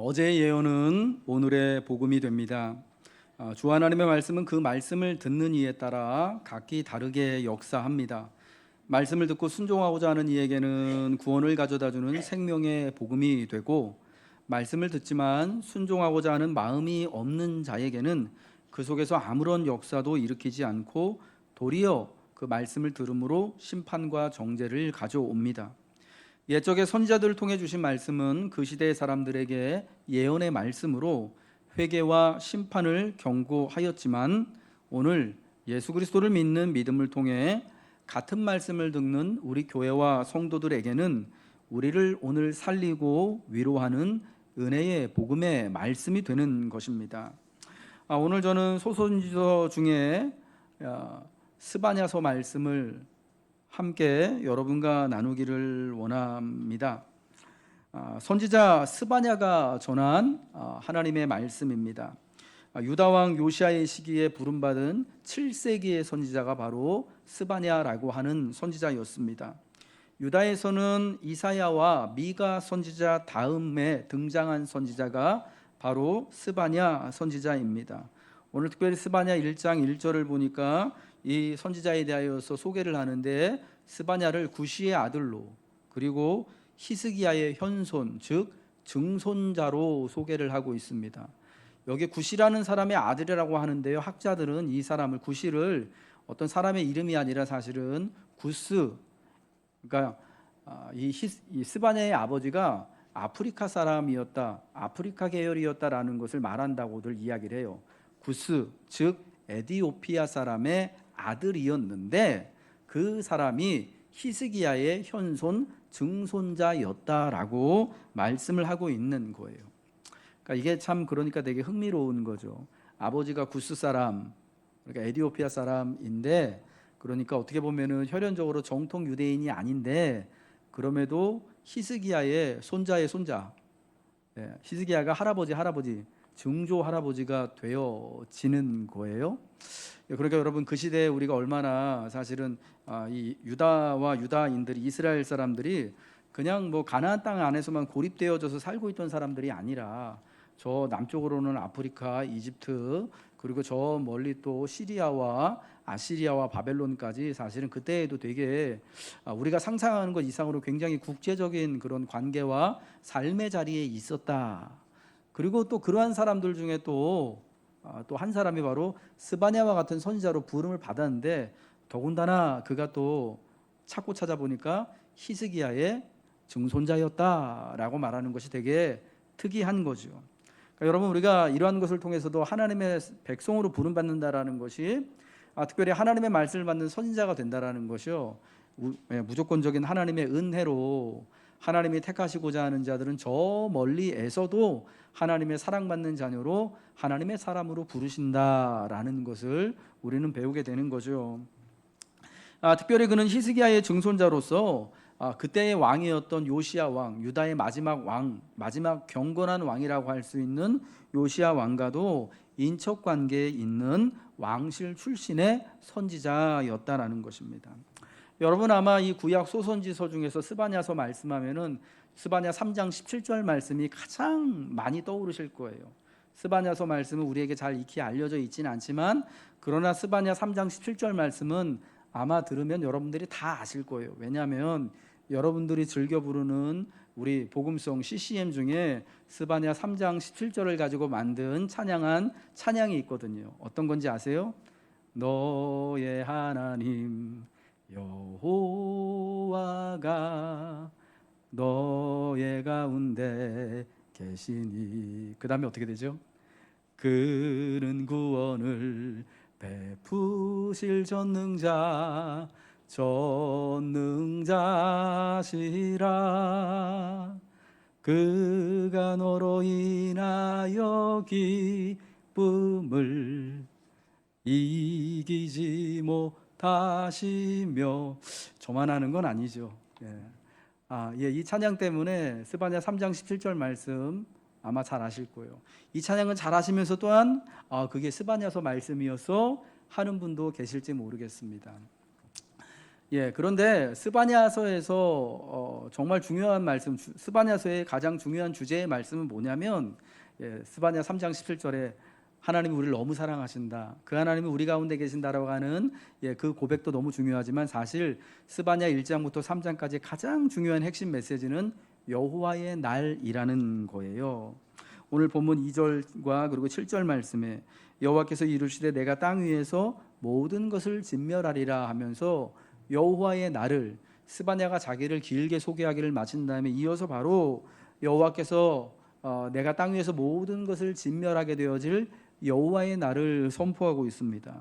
어제의 예언은 오늘의 복음이 됩니다. 주 하나님의 말씀은 그 말씀을 듣는 이에 따라 각기 다르게 역사합니다. 말씀을 듣고 순종하고자 하는 이에게는 구원을 가져다주는 생명의 복음이 되고, 말씀을 듣지만 순종하고자 하는 마음이 없는 자에게는 그 속에서 아무런 역사도 일으키지 않고 도리어 그 말씀을 들음으로 심판과 정죄를 가져옵니다. 옛적의 선지자들을 통해 주신 말씀은 그 시대의 사람들에게 예언의 말씀으로 회개와 심판을 경고하였지만, 오늘 예수 그리스도를 믿는 믿음을 통해 같은 말씀을 듣는 우리 교회와 성도들에게는 우리를 오늘 살리고 위로하는 은혜의 복음의 말씀이 되는 것입니다. 오늘 저는 소선지서 중에 스바냐서 말씀을 함께 여러분과 나누기를 원합니다. 선지자 스바냐가 전한 하나님의 말씀입니다. 유다 왕 요시아의 시기에 부름받은 7세기의 선지자가 바로 스바냐라고 하는 선지자였습니다. 유다에서는 이사야와 미가 선지자 다음에 등장한 선지자가 바로 스바냐 선지자입니다. 오늘 특별히 스바냐 1장 1절을 보니까 이 선지자에 대하여서 소개를 하는데, 스바냐를 구시의 아들로, 그리고 히스기야의 현손, 즉 증손자로 소개를 하고 있습니다. 여기 구시라는 사람의 아들이라고 하는데요, 학자들은 이 사람을, 구시를 어떤 사람의 이름이 아니라 사실은 구스, 그러니까 이 스바냐의 아버지가 아프리카 사람이었다, 아프리카 계열이었다라는 것을 말한다고들 이야기를 해요. 구스, 즉 에디오피아 사람의 아들이었는데 그 사람이 히스기야의 현손 증손자였다라고 말씀을 하고 있는 거예요. 그러니까 이게 참 그러니까 되게 흥미로운 거죠. 아버지가 구스 사람, 그러니까 에디오피아 사람인데, 그러니까 어떻게 보면은 혈연적으로 정통 유대인이 아닌데 그럼에도 히스기야의 손자의 손자, 히스기야가 할아버지 증조 할아버지가 되어지는 거예요. 그러니까 여러분, 그 시대에 우리가 얼마나 사실은 이 유다와 유다인들이, 이스라엘 사람들이 그냥 뭐 가나안 땅 안에서만 고립되어져서 살고 있던 사람들이 아니라 저 남쪽으로는 아프리카, 이집트, 그리고 저 멀리 또 시리아와 아시리아와 바벨론까지 사실은 그때에도 되게 우리가 상상하는 것 이상으로 굉장히 국제적인 그런 관계와 삶의 자리에 있었다. 그리고 또 그러한 사람들 중에 또 한 사람이 바로 스바냐와 같은 선지자로 부름을 받았는데, 더군다나 그가 또 찾고 찾아보니까 히스기야의 증손자였다라고 말하는 것이 되게 특이한 거죠. 그러니까 여러분, 우리가 이러한 것을 통해서도 하나님의 백성으로 부름받는다라는 것이, 특별히 하나님의 말씀을 받는 선지자가 된다라는 것이요, 무조건적인 하나님의 은혜로 하나님이 택하시고자 하는 자들은 저 멀리에서도 하나님의 사랑받는 자녀로 하나님의 사람으로 부르신다라는 것을 우리는 배우게 되는 거죠. 특별히 그는 히스기야의 증손자로서 그때의 왕이었던 요시야 왕, 유다의 마지막 왕, 마지막 경건한 왕이라고 할 수 있는 요시야 왕과도 인척 관계에 있는 왕실 출신의 선지자였다라는 것입니다. 여러분, 아마 이 구약 소선지서 중에서 스바냐서 말씀하면은 스바냐 3장 17절 말씀이 가장 많이 떠오르실 거예요. 스바냐서 말씀은 우리에게 잘 익히 알려져 있지는 않지만, 그러나 스바냐 3장 17절 말씀은 아마 들으면 여러분들이 다 아실 거예요. 왜냐하면 여러분들이 즐겨 부르는 우리 복음송 CCM 중에 스바냐 3장 17절을 가지고 만든 찬양이 있거든요. 어떤 건지 아세요? 너의 하나님 여호와가 너의 가운데 계시니, 그 다음에 어떻게 되죠? 그는 구원을 베푸실 전능자시라. 그가 너로 인하여 기쁨을 이기지 못하시며, 저만 하는 건 아니죠. 이 찬양 때문에 스바냐 3장 17절 말씀 아마 잘 아실 거예요. 이 찬양은 잘 아시면서 또한 그게 스바냐서 말씀이어서 하는 분도 계실지 모르겠습니다. 그런데 스바냐서에서 정말 중요한 말씀, 스바냐서의 가장 중요한 주제의 말씀은 뭐냐면 스바냐 3장 17절에 하나님이 우리를 너무 사랑하신다, 그 하나님이 우리 가운데 계신다라고 하는 그 고백도 너무 중요하지만 사실 스바냐 1장부터 3장까지 가장 중요한 핵심 메시지는 여호와의 날이라는 거예요. 오늘 본문 2절과 그리고 7절 말씀에 여호와께서 이르시되 내가 땅 위에서 모든 것을 진멸하리라 하면서 여호와의 날을 스바냐가 자기를 길게 소개하기를 마친 다음에 이어서 바로 여호와께서 내가 땅 위에서 모든 것을 진멸하게 되어질 여호와의 날을 선포하고 있습니다.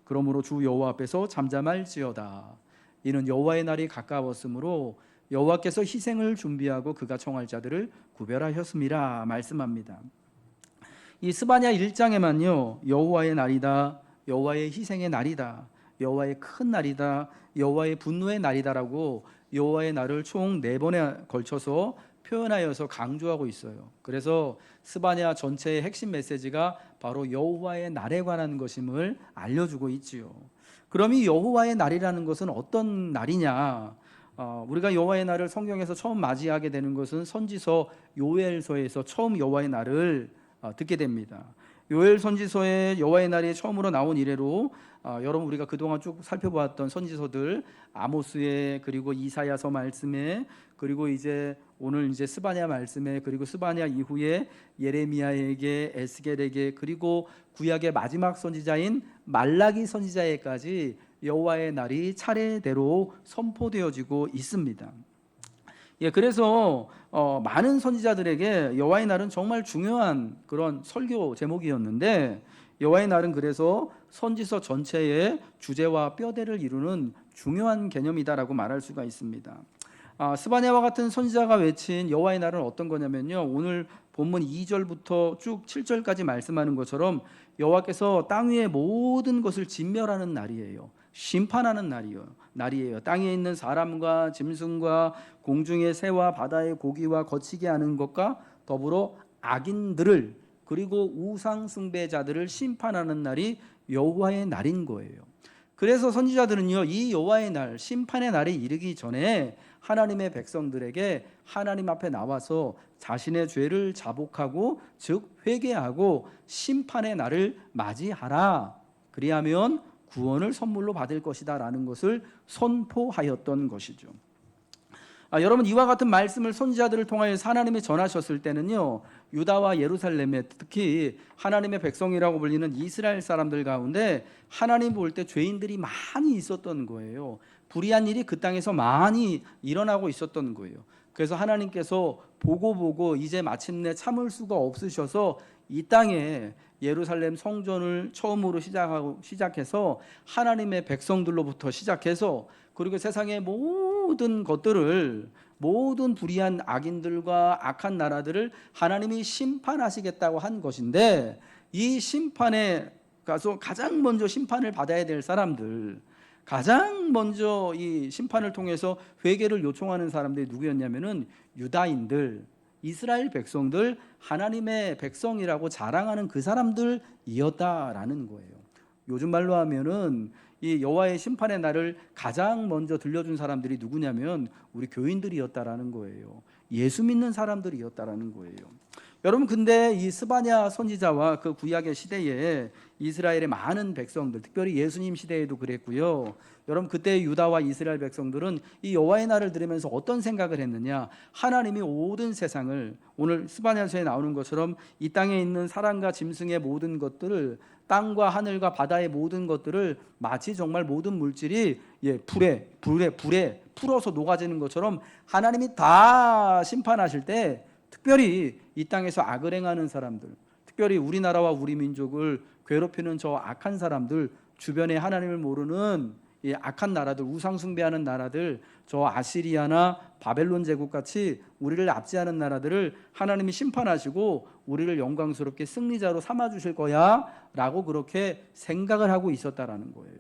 그러므로 주 여호와 앞에서 잠잠할지어다. 이는 여호와의 날이 가까웠으므로 여호와께서 희생을 준비하고 그가 청할 자들을 구별하셨음이라 말씀합니다. 이 스바냐 1장에만요 여호와의 날이다, 여호와의 희생의 날이다, 여호와의 큰 날이다, 여호와의 분노의 날이다라고 여호와의 날을 총 4번에 걸쳐서 표현하여서 강조하고 있어요. 그래서 스바냐 전체의 핵심 메시지가 바로 여호와의 날에 관한 것임을 알려주고 있지요. 그럼 이 여호와의 날이라는 것은 어떤 날이냐? 우리가 여호와의 날을 성경에서 처음 맞이하게 되는 것은 선지서 요엘서에서 처음 여호와의 날을 듣게 됩니다. 요엘 선지서에 여호와의 날이 처음으로 나온 이래로 여러분 우리가 그동안 쭉 살펴보았던 선지서들 아모스에 그리고 이사야서 말씀에 그리고 이제 오늘 이제 스바냐 말씀에 그리고 스바냐 이후에 예레미야에게 에스겔에게 그리고 구약의 마지막 선지자인 말라기 선지자에까지 여호와의 날이 차례대로 선포되어지고 있습니다. 그래서 많은 선지자들에게 여호와의 날은 정말 중요한 그런 설교 제목이었는데 여호와의 날은 그래서 선지서 전체의 주제와 뼈대를 이루는 중요한 개념이다라고 말할 수가 있습니다. 스바냐와 같은 선지자가 외친 여호와의 날은 어떤 거냐면요, 오늘 본문 2절부터 쭉 7절까지 말씀하는 것처럼 여호와께서 땅 위의 모든 것을 진멸하는 날이에요. 심판하는 날이에요. 땅에 있는 사람과 짐승과 공중의 새와 바다의 고기와 거치게 하는 것과 더불어 악인들을 그리고 우상 숭배자들을 심판하는 날이 여호와의 날인 거예요. 그래서 선지자들은요, 이 여호와의 날, 심판의 날이 이르기 전에 하나님의 백성들에게 하나님 앞에 나와서 자신의 죄를 자복하고 즉 회개하고 심판의 날을 맞이하라. 그리하면 구원을 선물로 받을 것이다 라는 것을 선포하였던 것이죠. 여러분 이와 같은 말씀을 선지자들을 통하여서 하나님이 전하셨을 때는요, 유다와 예루살렘에 특히 하나님의 백성이라고 불리는 이스라엘 사람들 가운데 하나님 볼 때 죄인들이 많이 있었던 거예요. 불의한 일이 그 땅에서 많이 일어나고 있었던 거예요. 그래서 하나님께서 보고 이제 마침내 참을 수가 없으셔서 이 땅에 예루살렘 성전을 처음으로 시작해서 하나님의 백성들로부터 시작해서 그리고 세상의 모든 것들을, 모든 불의한 악인들과 악한 나라들을 하나님이 심판하시겠다고 한 것인데, 이 심판에 가서 가장 먼저 심판을 받아야 될 사람들, 가장 먼저 이 심판을 통해서 회개를 요청하는 사람들이 누구였냐면은 유다인들, 이스라엘 백성들, 하나님의 백성이라고 자랑하는 그 사람들이었다라는 거예요. 요즘 말로 하면은 이 여호와의 심판의 날을 가장 먼저 들려준 사람들이 누구냐면 우리 교인들이었다라는 거예요. 예수 믿는 사람들이었다라는 거예요. 여러분 근데 이 스바냐 선지자와 그 구약의 시대에 이스라엘의 많은 백성들, 특별히 예수님 시대에도 그랬고요. 여러분 그때 유다와 이스라엘 백성들은 이 여호와의 날을 들으면서 어떤 생각을 했느냐? 하나님이 모든 세상을, 오늘 스바냐서에 나오는 것처럼 이 땅에 있는 사람과 짐승의 모든 것들을, 땅과 하늘과 바다의 모든 것들을 마치 정말 모든 물질이 불에 풀어서 녹아지는 것처럼 하나님이 다 심판하실 때 특별히 이 땅에서 악을 행하는 사람들, 특별히 우리나라와 우리 민족을 괴롭히는 저 악한 사람들, 주변에 하나님을 모르는 이 악한 나라들, 우상 숭배하는 나라들, 저 아시리아나 바벨론 제국같이 우리를 압제하는 나라들을 하나님이 심판하시고 우리를 영광스럽게 승리자로 삼아주실 거야 라고 그렇게 생각을 하고 있었다라는 거예요.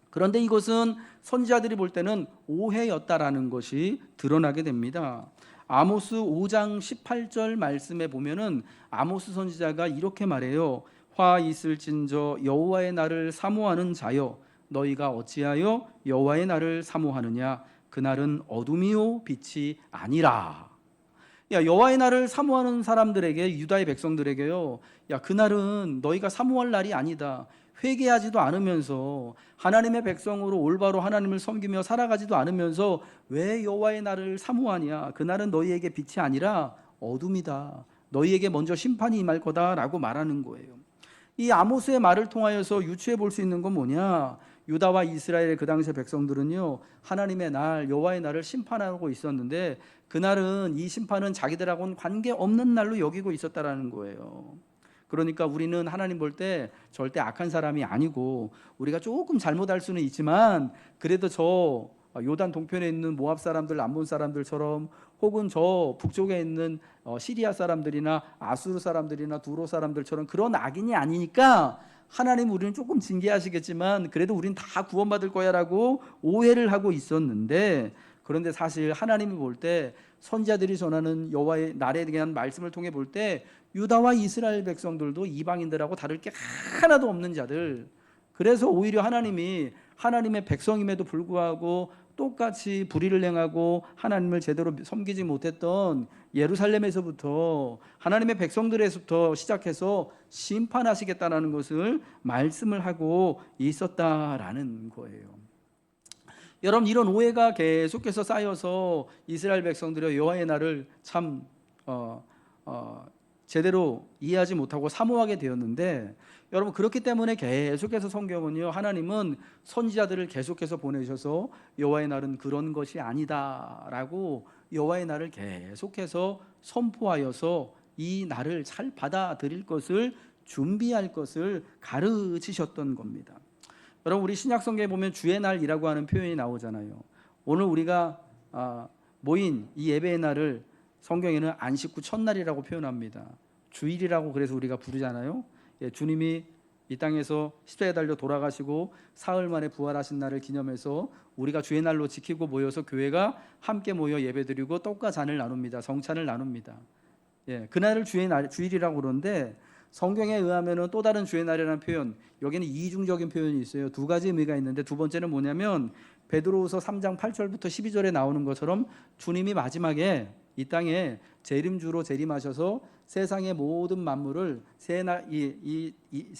그런데 이것은 선지자들이 볼 때는 오해였다라는 것이 드러나게 됩니다. 아모스 5장 18절 말씀에 보면은 아모스 선지자가 이렇게 말해요. 화 있을진저 여호와의 날을 사모하는 자여, 너희가 어찌하여 여호와의 날을 사모하느냐 그날은 어둠이요 빛이 아니라. 야, 여호와의 날을 사모하는 사람들에게, 유다의 백성들에게요, 야, 그날은 너희가 사모할 날이 아니다. 회개하지도 않으면서 하나님의 백성으로 올바로 하나님을 섬기며 살아가지도 않으면서 왜 여호와의 날을 사모하냐? 그날은 너희에게 빛이 아니라 어둠이다. 너희에게 먼저 심판이 임할 거다라고 말하는 거예요. 이 아모스의 말을 통하여서 유추해 볼 수 있는 건 뭐냐? 유다와 이스라엘의 그 당시의 백성들은요, 하나님의 날, 여호와의 날을 심판하고 있었는데 그날은, 이 심판은 자기들하고는 관계없는 날로 여기고 있었다라는 거예요. 그러니까 우리는 하나님 볼 때 절대 악한 사람이 아니고, 우리가 조금 잘못할 수는 있지만 그래도 저 요단 동편에 있는 모압 사람들, 암몬 사람들처럼, 혹은 저 북쪽에 있는 시리아 사람들이나 아수르 사람들이나 두로 사람들처럼 그런 악인이 아니니까 하나님 우리는 조금 징계하시겠지만 그래도 우린 다 구원받을 거야 라고 오해를 하고 있었는데, 그런데 사실 하나님이 볼 때, 선지자들이 전하는 여호와의 날에 대한 말씀을 통해 볼 때 유다와 이스라엘 백성들도 이방인들하고 다를 게 하나도 없는 자들, 그래서 오히려 하나님이 하나님의 백성임에도 불구하고 똑같이 불의를 행하고 하나님을 제대로 섬기지 못했던 예루살렘에서부터, 하나님의 백성들에서부터 시작해서 심판하시겠다라는 것을 말씀을 하고 있었다라는 거예요. 여러분, 이런 오해가 계속해서 쌓여서 이스라엘 백성들이 여호와의 날을 참 제대로 이해하지 못하고 사모하게 되었는데, 여러분, 그렇기 때문에 계속해서 성경은요, 하나님은 선지자들을 계속해서 보내셔서 여호와의 날은 그런 것이 아니다라고 여호와의 날을 계속해서 선포하여서 이 날을 잘 받아들일 것을, 준비할 것을 가르치셨던 겁니다. 여러분, 우리 신약성경에 보면 주의 날이라고 하는 표현이 나오잖아요. 오늘 우리가 모인 이 예배의 날을 성경에는 안식 후 첫날이라고 표현합니다. 주일이라고 그래서 우리가 부르잖아요. 예, 주님이 이 땅에서 십자가에 달려 돌아가시고 사흘 만에 부활하신 날을 기념해서 우리가 주의 날로 지키고 모여서 교회가 함께 모여 예배드리고 떡과 잔을 나눕니다. 성찬을 나눕니다. 예, 그날을 주일이라고 그러는데, 성경에 의하면은 또 다른 주의 날이라는 표현, 여기는 이중적인 표현이 있어요. 두 가지 의미가 있는데, 두 번째는 뭐냐면 베드로후서 3장 8절부터 12절에 나오는 것처럼 주님이 마지막에 이 땅에 재림주로 재림하셔서 세상의 모든 만물을 새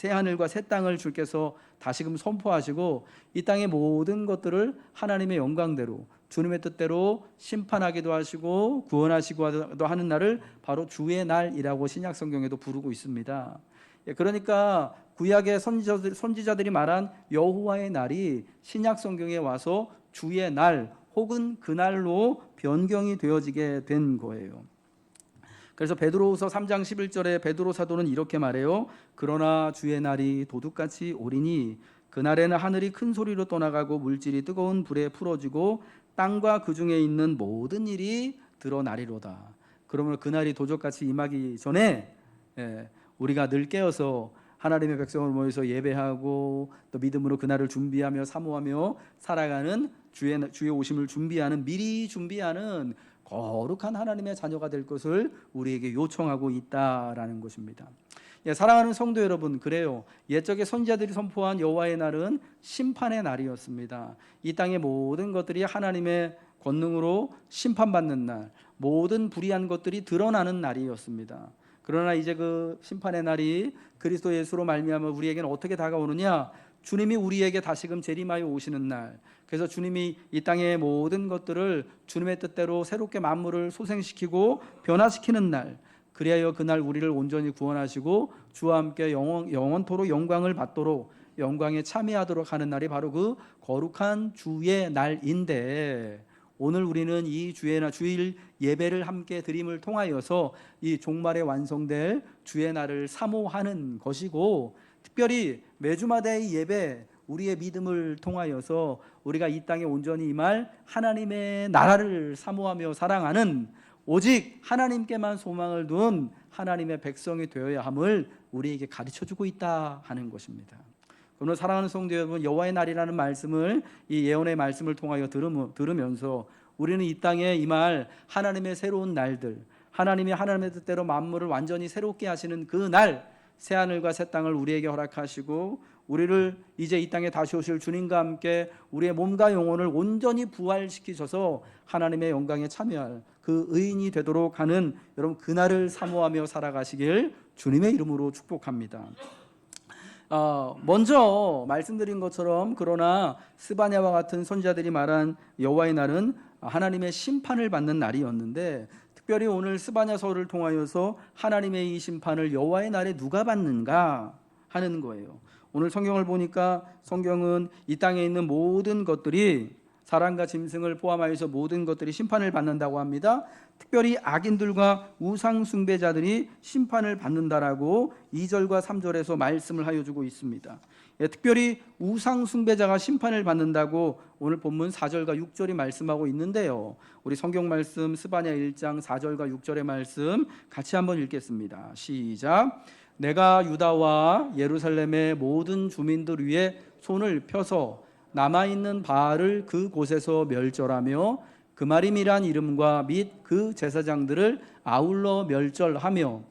하늘과 새 땅을 주께서 다시금 선포하시고 이 땅의 모든 것들을 하나님의 영광대로, 주님의 뜻대로 심판하기도 하시고 구원하시기도 하는 날을 바로 주의 날이라고 신약 성경에도 부르고 있습니다. 그러니까 구약의 선지자들이 말한 여호와의 날이 신약 성경에 와서 주의 날 혹은 그날로 변경이 되어지게 된 거예요. 그래서 베드로후서 3장 11절에 베드로 사도는 이렇게 말해요. 그러나 주의 날이 도둑같이 오리니 그날에는 하늘이 큰 소리로 떠나가고 물질이 뜨거운 불에 풀어지고 땅과 그 중에 있는 모든 일이 드러나리로다. 그러면 그날이 도적같이 임하기 전에 우리가 늘 깨어서 하나님의 백성을 모여서 예배하고 또 믿음으로 그날을 준비하며 사모하며 살아가는 주의 오심을 준비하는, 미리 준비하는 거룩한 하나님의 자녀가 될 것을 우리에게 요청하고 있다라는 것입니다. 사랑하는 성도 여러분, 그래요. 옛적에 선지자들이 선포한 여호와의 날은 심판의 날이었습니다. 이 땅의 모든 것들이 하나님의 권능으로 심판받는 날, 모든 불의한 것들이 드러나는 날이었습니다. 그러나 이제 그 심판의 날이 그리스도 예수로 말미암아 우리에게는 어떻게 다가오느냐? 주님이 우리에게 다시금 재림하여 오시는 날, 그래서 주님이 이 땅의 모든 것들을 주님의 뜻대로 새롭게 만물을 소생시키고 변화시키는 날, 그리하여 그날 우리를 온전히 구원하시고 주와 함께 영원토록 영광을 받도록, 영광에 참여하도록 하는 날이 바로 그 거룩한 주의 날인데, 오늘 우리는 이 주일 예배를 함께 드림을 통하여서 이 종말에 완성될 주의 날을 사모하는 것이고, 특별히 매주마다의 예배, 우리의 믿음을 통하여서 우리가 이 땅에 온전히 임할 하나님의 나라를 사모하며 사랑하는, 오직 하나님께만 소망을 둔 하나님의 백성이 되어야 함을 우리에게 가르쳐주고 있다 하는 것입니다. 그러므로 사랑하는 성도 여러분, 여호와의 날이라는 말씀을, 이 예언의 말씀을 통하여 들으면서 우리는 이 땅에 임할 하나님의 새로운 날들, 하나님의 뜻대로 만물을 완전히 새롭게 하시는 그 날, 새 하늘과 새 땅을 우리에게 허락하시고 우리를 이제 이 땅에 다시 오실 주님과 함께 우리의 몸과 영혼을 온전히 부활시키셔서 하나님의 영광에 참여할 그 의인이 되도록 하는 여러분 그날을 사모하며 살아가시길 주님의 이름으로 축복합니다. 먼저 말씀드린 것처럼 그러나 스바냐와 같은 선지자들이 말한 여호와의 날은 하나님의 심판을 받는 날이었는데, 특별히 오늘 스바냐서를 통하여서 하나님의 이 심판을 여호와의 날에 누가 받는가 하는 거예요. 오늘 성경을 보니까 성경은 이 땅에 있는 모든 것들이, 사람과 짐승을 포함하여서 모든 것들이 심판을 받는다고 합니다. 특별히 악인들과 우상 숭배자들이 심판을 받는다라고 2절과 3절에서 말씀을 하여 주고 있습니다. 특별히 우상 숭배자가 심판을 받는다고 오늘 본문 4절과 6절이 말씀하고 있는데요. 우리 성경 말씀 스바냐 1장 4절과 6절의 말씀 같이 한번 읽겠습니다. 시작. 내가 유다와 예루살렘의 모든 주민들 위에 손을 펴서 남아있는 바알을 그곳에서 멸절하며 그마림이란 이름과 및 그 제사장들을 아울러 멸절하며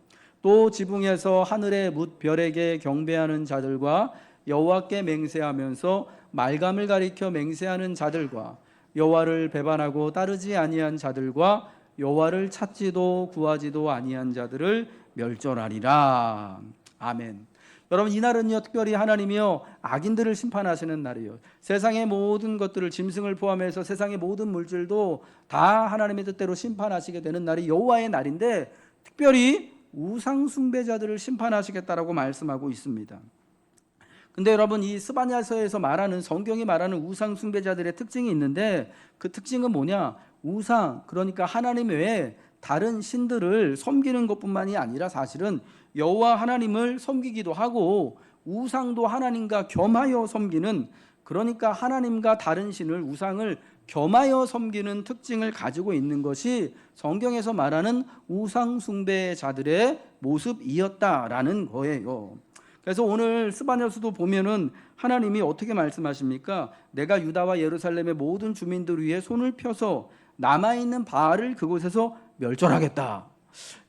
또 지붕에서 하늘의 뭇 별에게 경배하는 자들과 여호와께 맹세하면서 말감을 가리켜 맹세하는 자들과 여호와를 배반하고 따르지 아니한 자들과 여호와를 찾지도 구하지도 아니한 자들을 멸절하리라. 아멘. 여러분, 이날은요 특별히 하나님이요 악인들을 심판하시는 날이에요. 세상의 모든 것들을, 짐승을 포함해서 세상의 모든 물질도 다 하나님의 뜻대로 심판하시게 되는 날이 여호와의 날인데, 특별히 우상 숭배자들을 심판하시겠다라고 말씀하고 있습니다. 근데 여러분, 이 스바냐서에서 말하는, 성경이 말하는 우상 숭배자들의 특징이 있는데, 그 특징은 뭐냐? 우상, 그러니까 하나님 외에 다른 신들을 섬기는 것뿐만이 아니라 사실은 여호와 하나님을 섬기기도 하고 우상도 하나님과 겸하여 섬기는, 그러니까 하나님과 다른 신을, 우상을 겸하여 섬기는 특징을 가지고 있는 것이 성경에서 말하는 우상 숭배자들의 모습이었다라는 거예요. 그래서 오늘 스바냐서도 보면은 하나님이 어떻게 말씀하십니까? 내가 유다와 예루살렘의 모든 주민들 위해 손을 펴서 남아있는 바알을 그곳에서 멸절하겠다.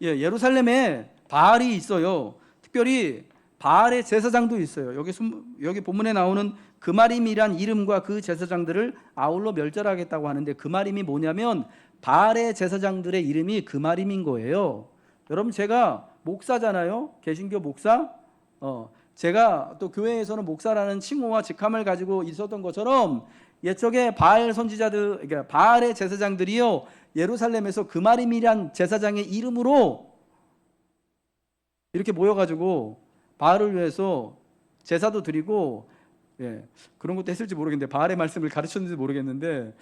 예루살렘에 바알이 있어요. 특별히 바알의 제사장도 있어요. 여기 본문에 나오는 그마림이란 이름과 그 제사장들을 아울러 멸절하겠다고 하는데, 그마림이 뭐냐면 바알의 제사장들의 이름이 그마림인 거예요. 여러분, 제가 목사잖아요. 개신교 목사. 제가 또 교회에서는 목사라는 칭호와 직함을 가지고 있었던 것처럼 옛적에 바알 선지자들, 그러니까 바알의 제사장들이요 예루살렘에서 그마림이란 제사장의 이름으로 이렇게 모여가지고 바알을 위해서 제사도 드리고, 그런 것도 했을지 모르겠는데, 바알의 말씀을 가르쳤는지 모르겠는데,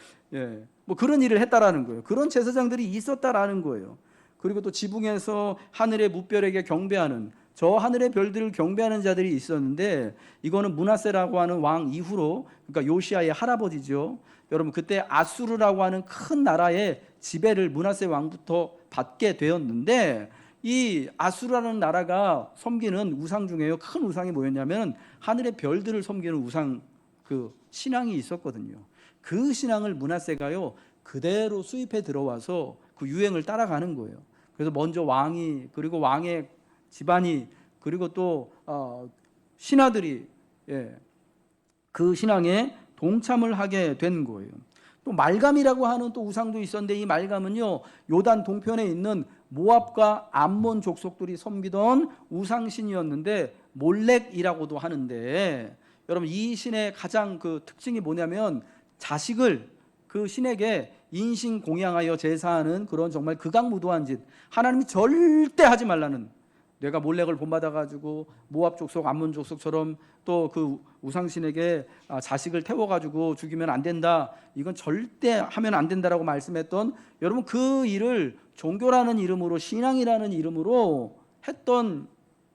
뭐 그런 일을 했다라는 거예요. 그런 제사장들이 있었다라는 거예요. 그리고 또 지붕에서 하늘의 뭇별에게 경배하는, 저 하늘의 별들을 경배하는 자들이 있었는데, 이거는 므낫세라고 하는 왕 이후로, 그러니까 요시아의 할아버지죠. 여러분, 그때 아수르라고 하는 큰 나라의 지배를 므낫세 왕부터 받게 되었는데, 이 아수르라는 나라가 섬기는 우상 중에요 큰 우상이 뭐였냐면 하늘의 별들을 섬기는 우상, 그 신앙이 있었거든요. 그 신앙을 므낫세가요 그대로 수입해 들어와서 그 유행을 따라가는 거예요. 그래서 먼저 왕이, 그리고 왕의 집안이, 그리고 또 신하들이 그 신앙에 동참을 하게 된 거예요. 또 말감이라고 하는 또 우상도 있었는데, 이 말감은요 요단 동편에 있는 모압과 암몬 족속들이 섬기던 우상신이었는데, 몰렉이라고도 하는데, 여러분 이 신의 가장 그 특징이 뭐냐면 자식을 그 신에게 인신공양하여 제사하는 그런 정말 극악무도한 짓, 하나님이 절대 하지 말라는, 내가 몰렉을 본받아가지고 모압 족속, 암몬 족속처럼 또 그 우상신에게 자식을 태워가지고 죽이면 안 된다, 이건 절대 하면 안 된다라고 말씀했던, 여러분 그 일을 종교라는 이름으로, 신앙이라는 이름으로 했던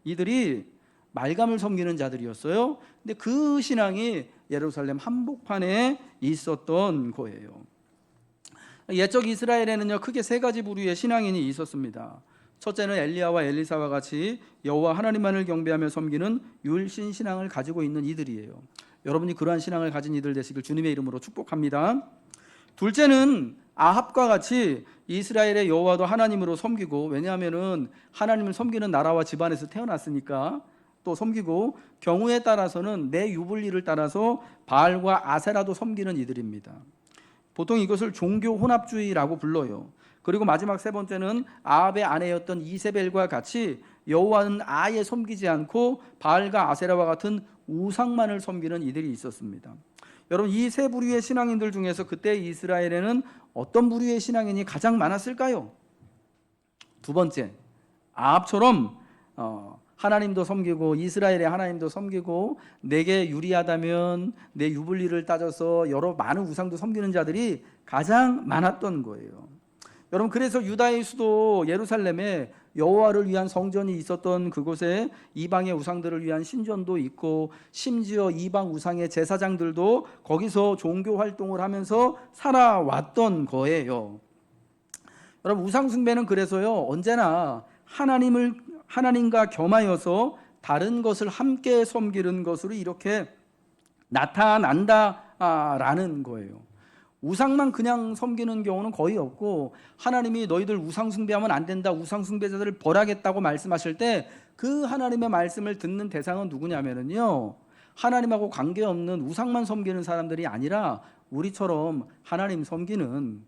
이들이 말감을 섬기는 자들이었어요. 근데 그 신앙이 예루살렘 한복판에 있었던 거예요. 옛적 이스라엘에는요 크게 세 가지 부류의 신앙인이 있었습니다. 첫째는 엘리야와 엘리사와 같이 여호와 하나님만을 경배하며 섬기는 율신 신앙을 가지고 있는 이들이에요. 여러분이 그러한 신앙을 가진 이들 되시길 주님의 이름으로 축복합니다. 둘째는 아합과 같이 이스라엘의 여호와도 하나님으로 섬기고, 왜냐하면은 하나님을 섬기는 나라와 집안에서 태어났으니까 또 섬기고, 경우에 따라서는 내 유불리를 따라서 바알과 아세라도 섬기는 이들입니다. 보통 이것을 종교 혼합주의라고 불러요. 그리고 마지막 세 번째는 아합의 아내였던 이세벨과 같이 여호와는 아예 섬기지 않고 바알과 아세라와 같은 우상만을 섬기는 이들이 있었습니다. 여러분, 이 세 부류의 신앙인들 중에서 그때 이스라엘에는 어떤 부류의 신앙인이 가장 많았을까요? 두 번째, 아합처럼 하나님도 섬기고 이스라엘의 하나님도 섬기고 내게 유리하다면 내 유불리를 따져서 여러 많은 우상도 섬기는 자들이 가장 많았던 거예요. 여러분, 그래서 유다의 수도 예루살렘에 여호와를 위한 성전이 있었던 그곳에 이방의 우상들을 위한 신전도 있고, 심지어 이방 우상의 제사장들도 거기서 종교 활동을 하면서 살아왔던 거예요. 여러분, 우상 숭배는 그래서요, 언제나 하나님과 겸하여서 다른 것을 함께 섬기는 것으로 이렇게 나타난다라는 거예요. 우상만 그냥 섬기는 경우는 거의 없고, 하나님이 너희들 우상 숭배하면 안 된다, 우상 숭배자들을 벌하겠다고 말씀하실 때 그 하나님의 말씀을 듣는 대상은 누구냐면요, 하나님하고 관계없는 우상만 섬기는 사람들이 아니라 우리처럼 하나님 섬기는,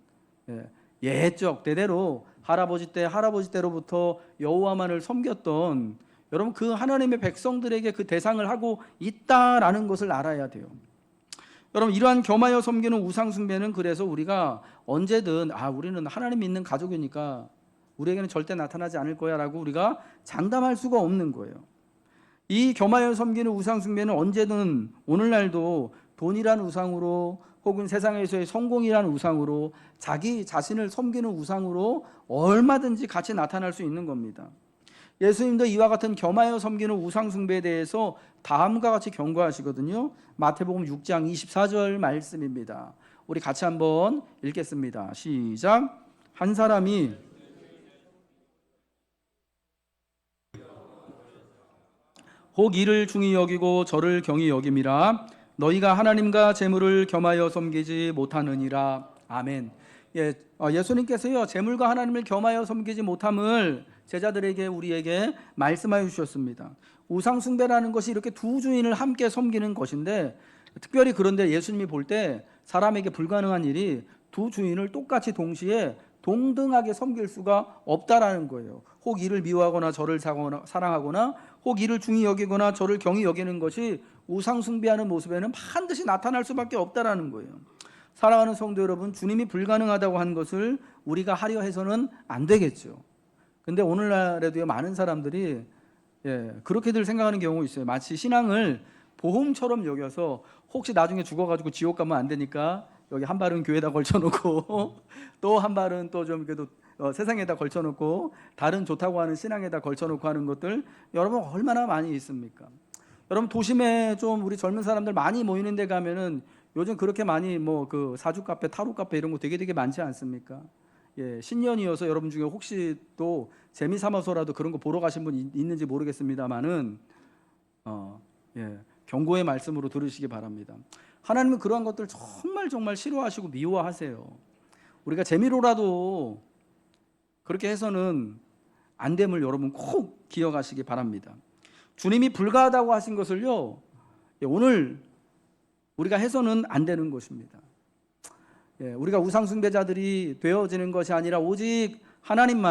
옛적 대대로 할아버지 때로부터 여호와만을 섬겼던, 여러분, 그 하나님의 백성들에게 그 대상을 하고 있다라는 것을 알아야 돼요. 여러분, 이러한 겸하여 섬기는 우상 숭배는 그래서 우리가 언제든 우리는 하나님 믿는 가족이니까 우리에게는 절대 나타나지 않을 거야 라고 우리가 장담할 수가 없는 거예요. 이 겸하여 섬기는 우상 숭배는 언제든 오늘날도 돈이라는 우상으로, 혹은 세상에서의 성공이라는 우상으로, 자기 자신을 섬기는 우상으로 얼마든지 같이 나타날 수 있는 겁니다. 예수님도 이와 같은 겸하여 섬기는 우상 숭배에 대해서 다음과 같이 경고하시거든요. 마태복음 6장 24절 말씀입니다. 우리 같이 한번 읽겠습니다. 시작. 한 사람이 혹 이를 중히 여기고 저를 경히 여김이라 너희가 하나님과 재물을 겸하여 섬기지 못하느니라. 아멘. 예수님께서요, 재물과 하나님을 겸하여 섬기지 못함을 제자들에게, 우리에게 말씀하여 주셨습니다. 우상 숭배라는 것이 이렇게 두 주인을 함께 섬기는 것인데, 특별히 그런데 예수님이 볼 때 사람에게 불가능한 일이 두 주인을 똑같이 동시에 동등하게 섬길 수가 없다라는 거예요. 혹 이를 미워하거나 저를 사랑하거나, 혹 이를 중히 여기거나 저를 경히 여기는 것이 우상 숭배하는 모습에는 반드시 나타날 수밖에 없다라는 거예요. 사랑하는 성도 여러분, 주님이 불가능하다고 한 것을 우리가 하려 해서는 안 되겠죠. 근데 오늘날에도요, 많은 사람들이 그렇게들 생각하는 경우가 있어요. 마치 신앙을 보험처럼 여겨서 혹시 나중에 죽어가지고 지옥 가면 안 되니까 여기 한 발은 교회에다 걸쳐놓고 또 한 발은 또 좀 그래도 세상에다 걸쳐놓고, 다른 좋다고 하는 신앙에다 걸쳐놓고 하는 것들 여러분 얼마나 많이 있습니까? 여러분, 도심에 좀 우리 젊은 사람들 많이 모이는 데 가면은 요즘 그렇게 많이 그 사주 카페, 타로 카페 이런 거 되게 많지 않습니까? 신년이어서 여러분 중에 혹시 또 재미 삼아서라도 그런 거 보러 가신 분 있는지 모르겠습니다만은 경고의 말씀으로 들으시기 바랍니다. 하나님은 그러한 것들 정말 싫어하시고 미워하세요. 우리가 재미로라도 그렇게 해서는 안 됨을 여러분 꼭 기억하시기 바랍니다. 주님이 불가하다고 하신 것을요, 오늘 우리가 해서는 안 되는 것입니다. 우리가 우상 숭배자들이 되어지는 것이 아니라 오직 하나님,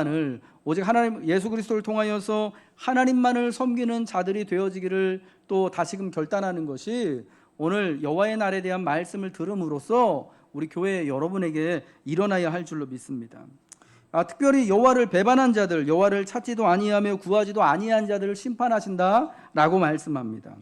예수 그리스도를 통하여서 하나님만을 섬기는 자들이 되어지기를 또 다시금 결단하는 것이 오늘 여호와의 날에 대한 말씀을 들음으로써 우리 교회 여러분에게 일어나야 할 줄로 믿습니다. 특별히 여호와를 배반한 자들, 여호와를 찾지도 아니하며 구하지도 아니한 자들을 심판하신다라고 말씀합니다.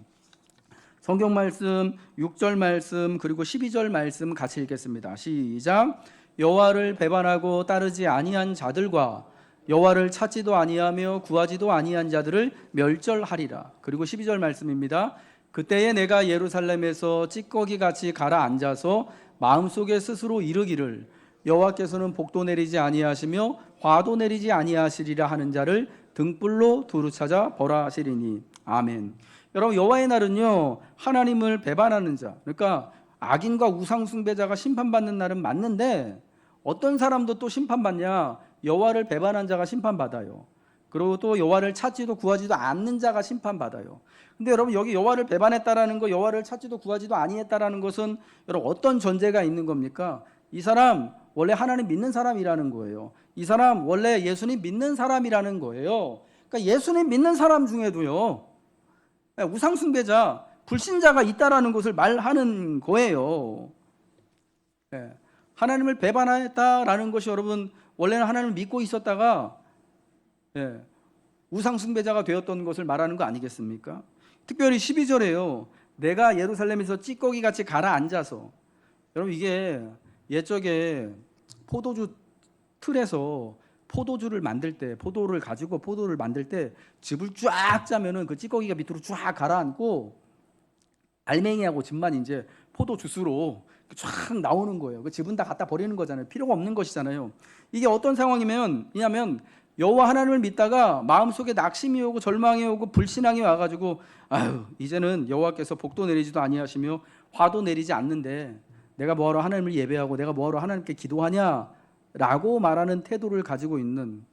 성경 말씀 6절 말씀 그리고 12절 말씀 같이 읽겠습니다. 시작. 여호와를 배반하고 따르지 아니한 자들과 여호와를 찾지도 아니하며 구하지도 아니한 자들을 멸절하리라. 그리고 12절 말씀입니다. 그때에 내가 예루살렘에서 찌꺼기같이 가라앉아서 마음속에 스스로 이르기를 여호와께서는 복도 내리지 아니하시며 화도 내리지 아니하시리라 하는 자를 등불로 두루 찾아 벌하시리니. 아멘. 여러분, 여호와의 날은요, 하나님을 배반하는 자, 그러니까 악인과 우상 숭배자가 심판받는 날은 맞는데 어떤 사람도 또 심판받냐? 여호와를 배반한 자가 심판받아요. 그리고 또 여호와를 찾지도 구하지도 않는 자가 심판받아요. 근데 여러분 여기 여호와를 배반했다라는 거, 여호와를 찾지도 구하지도 아니했다라는 것은 여러분 어떤 전제가 있는 겁니까? 이 사람 원래 하나님 믿는 사람이라는 거예요. 이 사람 원래 예수님 믿는 사람이라는 거예요. 그러니까 예수님 믿는 사람 중에도요, 우상숭배자, 불신자가 있다라는 것을 말하는 거예요. 하나님을 배반했다라는 것이 여러분 원래는 하나님을 믿고 있었다가 우상숭배자가 되었던 것을 말하는 거 아니겠습니까? 특별히 12절에요. 내가 예루살렘에서 찌꺼기같이 가라앉아서, 여러분 이게 옛적에 포도주 틀에서 포도주를 만들 때, 포도를 가지고 포도를 만들 때 즙을 쫙 짜면은 그 찌꺼기가 밑으로 쫙 가라앉고 알맹이하고 즙만 이제 포도 주스로 쫙 나오는 거예요. 그 즙은 다 갖다 버리는 거잖아요. 필요가 없는 것이잖아요. 이게 어떤 상황이냐면 여호와 하나님을 믿다가 마음속에 낙심이 오고 절망이 오고 불신앙이 와가지고 아유 이제는 여호와께서 복도 내리지도 아니하시며 화도 내리지 않는데 내가 뭐하러 하나님을 예배하고 내가 뭐하러 하나님께 기도하냐라고 말하는 태도를 가지고 있는,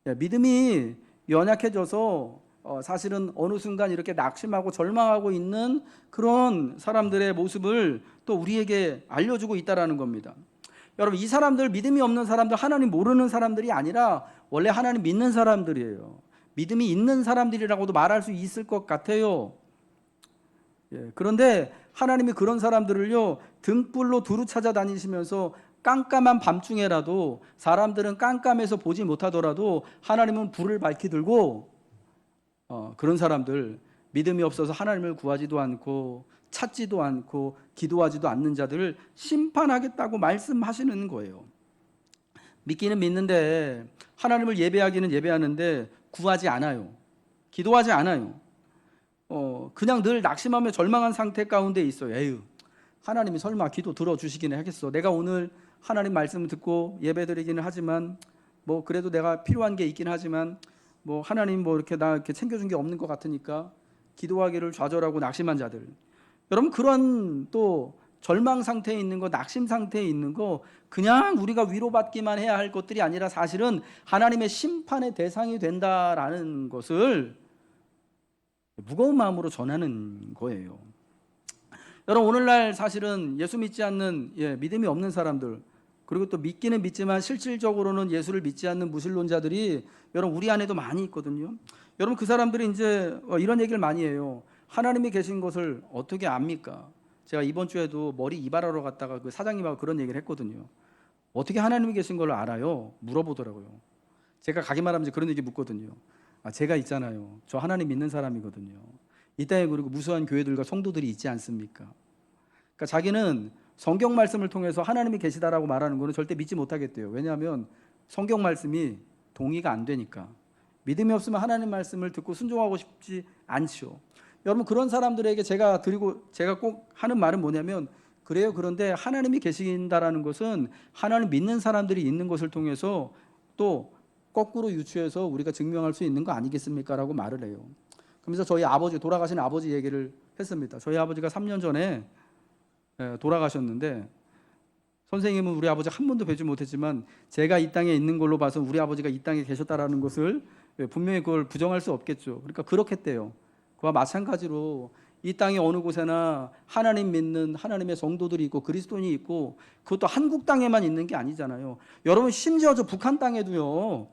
믿음이 연약해져서 사실은 어느 순간 이렇게 낙심하고 절망하고 있는 그런 사람들의 모습을 또 우리에게 알려주고 있다라는 겁니다. 여러분 이 사람들, 믿음이 없는 사람들, 하나님 모르는 사람들이 아니라 원래 하나님 믿는 사람들이에요. 믿음이 있는 사람들이라고도 말할 수 있을 것 같아요. 그런데 하나님이 그런 사람들을요 등불로 두루 찾아다니시면서 깜깜한 밤중에라도, 사람들은 깜깜해서 보지 못하더라도 하나님은 불을 밝히 들고 그런 사람들, 믿음이 없어서 하나님을 구하지도 않고 찾지도 않고 기도하지도 않는 자들을 심판하겠다고 말씀하시는 거예요. 믿기는 믿는데 하나님을 예배하기는 예배하는데 구하지 않아요. 기도하지 않아요. 그냥 늘 낙심하며 절망한 상태 가운데 있어요. 에휴, 하나님이 설마 기도 들어주시기는 하겠어. 내가 오늘 하나님 말씀을 듣고 예배드리기는 하지만 뭐 그래도 내가 필요한 게 있긴 하지만 뭐 하나님 뭐 이렇게 나 이렇게 챙겨준 게 없는 것 같으니까 기도하기를 좌절하고 낙심한 자들, 여러분 그런 또 절망 상태에 있는 거, 낙심 상태에 있는 거 그냥 우리가 위로받기만 해야 할 것들이 아니라 사실은 하나님의 심판의 대상이 된다라는 것을 무거운 마음으로 전하는 거예요. 여러분 오늘날 사실은 예수 믿지 않는 믿음이 없는 사람들, 그리고 또 믿기는 믿지만 실질적으로는 예수를 믿지 않는 무신론자들이 여러분 우리 안에도 많이 있거든요. 여러분 그 사람들이 이제 이런 얘기를 많이 해요. 하나님이 계신 것을 어떻게 압니까? 제가 이번 주에도 머리 이발하러 갔다가 그 사장님하고 그런 얘기를 했거든요. 어떻게 하나님이 계신 걸 알아요? 물어보더라고요. 제가 가기만 하면 그런 얘기 묻거든요. 제가 있잖아요. 저 하나님 믿는 사람이거든요. 이 땅에 그리고 무수한 교회들과 성도들이 있지 않습니까? 그러니까 자기는 성경 말씀을 통해서 하나님이 계시다라고 말하는 거는 절대 믿지 못하겠대요. 왜냐하면 성경 말씀이 동의가 안 되니까. 믿음이 없으면 하나님 말씀을 듣고 순종하고 싶지 않죠. 여러분 그런 사람들에게 제가 꼭 하는 말은 뭐냐면, 그래요. 그런데 하나님이 계신다라는 것은 하나님 믿는 사람들이 있는 것을 통해서 또 거꾸로 유추해서 우리가 증명할 수 있는 거 아니겠습니까? 라고 말을 해요. 그러면서 저희 아버지, 돌아가신 아버지 얘기를 했습니다. 저희 아버지가 3년 전에 돌아가셨는데, 선생님은 우리 아버지 한 번도 뵈지 못했지만 제가 이 땅에 있는 걸로 봐서 우리 아버지가 이 땅에 계셨다라는 것을 분명히 그걸 부정할 수 없겠죠. 그러니까 그렇겠대요. 그와 마찬가지로 이 땅에 어느 곳에나 하나님 믿는 하나님의 성도들이 있고 그리스도인이 있고, 그것도 한국 땅에만 있는 게 아니잖아요. 여러분 심지어 저 북한 땅에도요,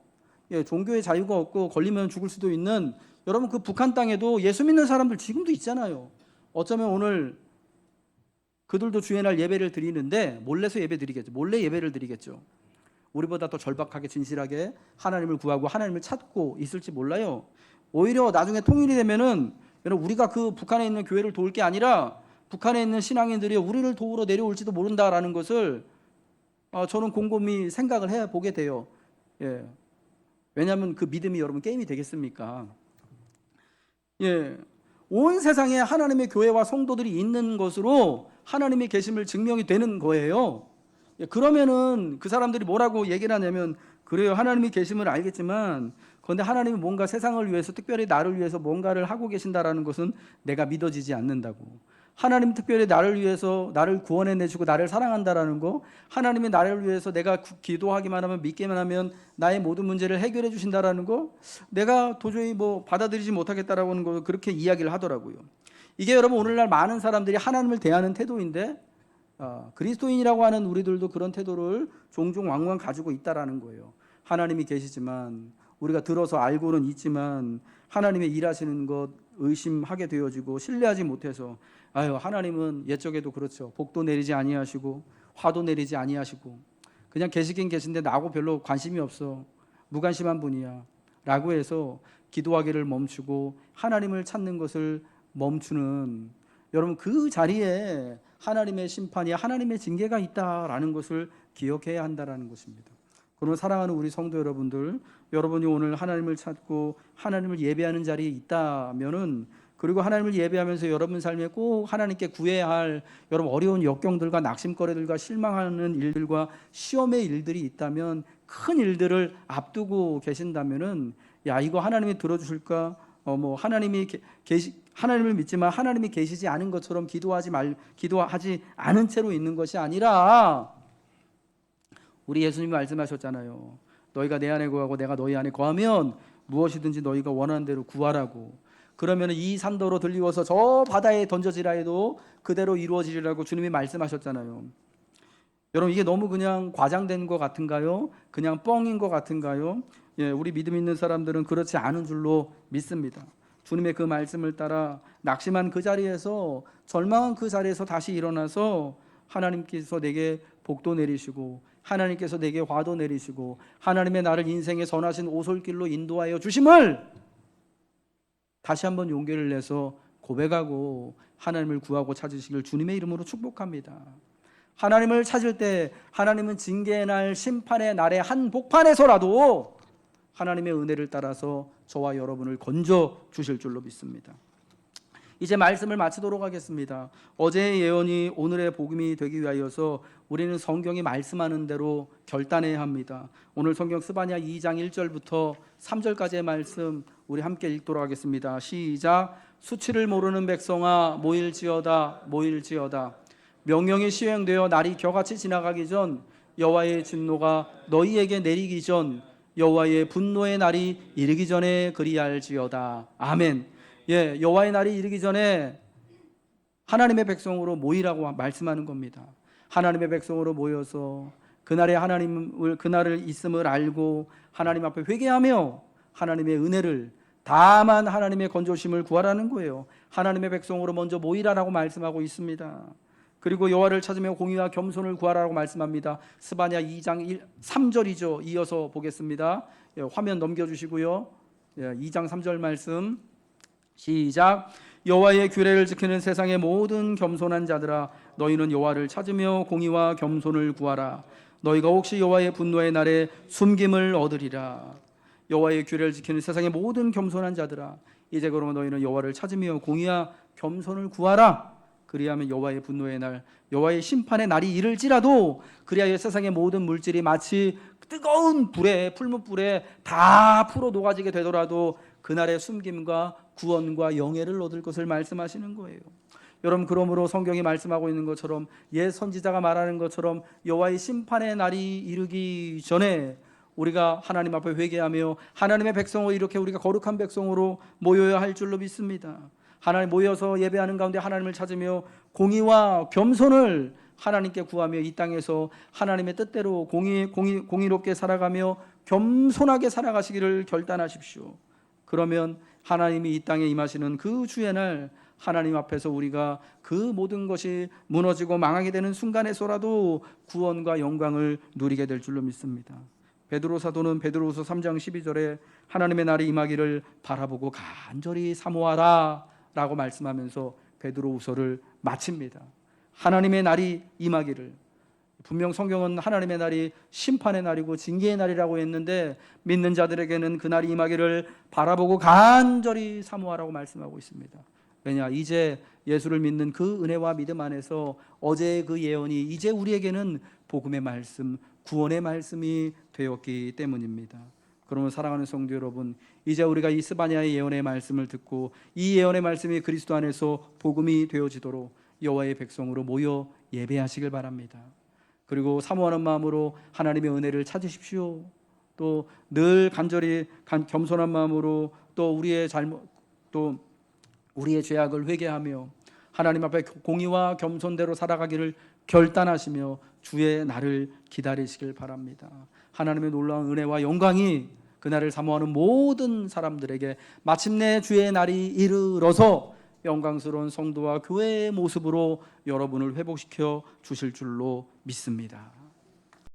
종교의 자유가 없고 걸리면 죽을 수도 있는, 여러분 그 북한 땅에도 예수 믿는 사람들 지금도 있잖아요. 어쩌면 오늘 그들도 주의 날 예배를 드리는데 몰래서 예배 드리겠죠. 몰래 예배를 드리겠죠. 우리보다 더 절박하게 진실하게 하나님을 구하고 하나님을 찾고 있을지 몰라요. 오히려 나중에 통일이 되면은 여러분 우리가 그 북한에 있는 교회를 도울 게 아니라 북한에 있는 신앙인들이 우리를 도우러 내려올지도 모른다라는 것을 저는 곰곰이 생각을 해보게 돼요. 왜냐하면 그 믿음이 여러분 게임이 되겠습니까? 온 세상에 하나님의 교회와 성도들이 있는 것으로 하나님의 계심을 증명이 되는 거예요. 그러면은 그 사람들이 뭐라고 얘기를 하냐면, 그래요, 하나님이 계심을 알겠지만 그런데 하나님이 뭔가 세상을 위해서, 특별히 나를 위해서 뭔가를 하고 계신다라는 것은 내가 믿어지지 않는다고. 하나님 특별히 나를 위해서 나를 구원해 내주고 나를 사랑한다라는 거, 하나님이 나를 위해서 내가 기도하기만 하면 믿기만 하면 나의 모든 문제를 해결해 주신다라는 거, 내가 도저히 뭐 받아들이지 못하겠다라고 하는 거, 그렇게 이야기를 하더라고요. 이게 여러분 오늘날 많은 사람들이 하나님을 대하는 태도인데, 그리스도인이라고 하는 우리들도 그런 태도를 종종 왕왕 가지고 있다라는 거예요. 하나님이 계시지만, 우리가 들어서 알고는 있지만 하나님의 일하시는 것 의심하게 되어지고 신뢰하지 못해서, 하나님은 옛적에도 그렇죠. 복도 내리지 아니하시고 화도 내리지 아니하시고 그냥 계시긴 계신데 나하고 별로 관심이 없어, 무관심한 분이야 라고 해서 기도하기를 멈추고 하나님을 찾는 것을 멈추는, 여러분 그 자리에 하나님의 심판이, 하나님의 징계가 있다라는 것을 기억해야 한다라는 것입니다. 그러면 사랑하는 우리 성도 여러분들, 여러분이 오늘 하나님을 찾고 하나님을 예배하는 자리에 있다면은, 그리고 하나님을 예배하면서 여러분 삶에 꼭 하나님께 구해야 할 여러분 어려운 역경들과 낙심거리들과 실망하는 일들과 시험의 일들이 있다면, 큰 일들을 앞두고 계신다면은, 이거 하나님이 들어주실까? 하나님을 믿지만 하나님이 계시지 않은 것처럼 기도하지 않은 채로 있는 것이 아니라, 우리 예수님이 말씀하셨잖아요. 너희가 내 안에 거하고 내가 너희 안에 거하면 무엇이든지 너희가 원하는 대로 구하라고. 그러면 이 산더로 들리워서 저 바다에 던져지라 해도 그대로 이루어지리라고 주님이 말씀하셨잖아요. 여러분 이게 너무 그냥 과장된 것 같은가요? 그냥 뻥인 것 같은가요? 우리 믿음 있는 사람들은 그렇지 않은 줄로 믿습니다. 주님의 그 말씀을 따라 낙심한 그 자리에서, 절망한 그 자리에서 다시 일어나서 하나님께서 내게 복도 내리시고 하나님께서 내게 화도 내리시고 하나님의 나를 인생의 선하신 오솔길로 인도하여 주심을 다시 한번 용기를 내서 고백하고 하나님을 구하고 찾으시길 주님의 이름으로 축복합니다. 하나님을 찾을 때 하나님은 징계의 날, 심판의 날의 한복판에서라도 하나님의 은혜를 따라서 저와 여러분을 건져 주실 줄로 믿습니다. 이제 말씀을 마치도록 하겠습니다. 어제의 예언이 오늘의 복음이 되기 위하여서 우리는 성경이 말씀하는 대로 결단해야 합니다. 오늘 성경 스바냐 2장 1절부터 3절까지의 말씀 우리 함께 읽도록 하겠습니다. 시작. 수치를 모르는 백성아 모일지어다 모일지어다. 명령이 시행되어 날이 겨같이 지나가기 전, 여호와의 진노가 너희에게 내리기 전, 여호와의 분노의 날이 이르기 전에 그리할지어다. 아멘. 여호와의 날이 이르기 전에 하나님의 백성으로 모이라고 말씀하는 겁니다. 하나님의 백성으로 모여서 그날에 그날을 있음을 알고 하나님 앞에 회개하며 하나님의 은혜를, 다만 하나님의 건조심을 구하라는 거예요. 하나님의 백성으로 먼저 모이라라고 말씀하고 있습니다. 그리고 여호와를 찾으며 공의와 겸손을 구하라고 말씀합니다. 스바냐 2장 3절이죠. 이어서 보겠습니다. 화면 넘겨주시고요. 2장 3절 말씀 시작. 여호와의 규례를 지키는 세상의 모든 겸손한 자들아, 너희는 여호와를 찾으며 공의와 겸손을 구하라. 너희가 혹시 여호와의 분노의 날에 숨김을 얻으리라. 여호와의 규례를 지키는 세상의 모든 겸손한 자들아, 이제 그러면 너희는 여호와를 찾으며 공의와 겸손을 구하라. 그리하면 여호와의 분노의 날, 여호와의 심판의 날이 이를지라도, 그리하여 세상의 모든 물질이 마치 뜨거운 불에, 풀무불에 다 풀어 녹아지게 되더라도 그날의 숨김과 구원과 영예를 얻을 것을 말씀하시는 거예요. 여러분, 그러므로 성경이 말씀하고 있는 것처럼, 옛 선지자가 말하는 것처럼 여호와의 심판의 날이 이르기 전에 우리가 하나님 앞에 회개하며 하나님의 백성으로, 이렇게 우리가 거룩한 백성으로 모여야 할 줄로 믿습니다. 하나님 모여서 예배하는 가운데 하나님을 찾으며 공의와 겸손을 하나님께 구하며 이 땅에서 하나님의 뜻대로 공의롭게 살아가며 겸손하게 살아가시기를 결단하십시오. 그러면 하나님이 이 땅에 임하시는 그 주의 날, 하나님 앞에서 우리가 그 모든 것이 무너지고 망하게 되는 순간에서라도 구원과 영광을 누리게 될 줄로 믿습니다. 베드로 사도는 베드로후서 3장 12절에 하나님의 날이 임하기를 바라보고 간절히 사모하라 라고 말씀하면서 베드로후서를 마칩니다. 하나님의 날이 임하기를, 분명 성경은 하나님의 날이 심판의 날이고 징계의 날이라고 했는데, 믿는 자들에게는 그 날이 임하기를 바라보고 간절히 사모하라고 말씀하고 있습니다. 왜냐? 이제 예수를 믿는 그 은혜와 믿음 안에서 어제의 그 예언이 이제 우리에게는 복음의 말씀, 구원의 말씀이 되었기 때문입니다. 그러면 사랑하는 성도 여러분, 이제 우리가 이 스바냐의 예언의 말씀을 듣고 이 예언의 말씀이 그리스도 안에서 복음이 되어지도록 여호와의 백성으로 모여 예배하시길 바랍니다. 그리고 사모하는 마음으로 하나님의 은혜를 찾으십시오. 또 늘 간절히 겸손한 마음으로 또 우리의 죄악을 회개하며 하나님 앞에 공의와 겸손대로 살아가기를 결단하시며 주의 날을 기다리시길 바랍니다. 하나님의 놀라운 은혜와 영광이 그날을 사모하는 모든 사람들에게 마침내 주의 날이 이르러서 영광스러운 성도와 교회의 모습으로 여러분을 회복시켜 주실 줄로 믿습니다.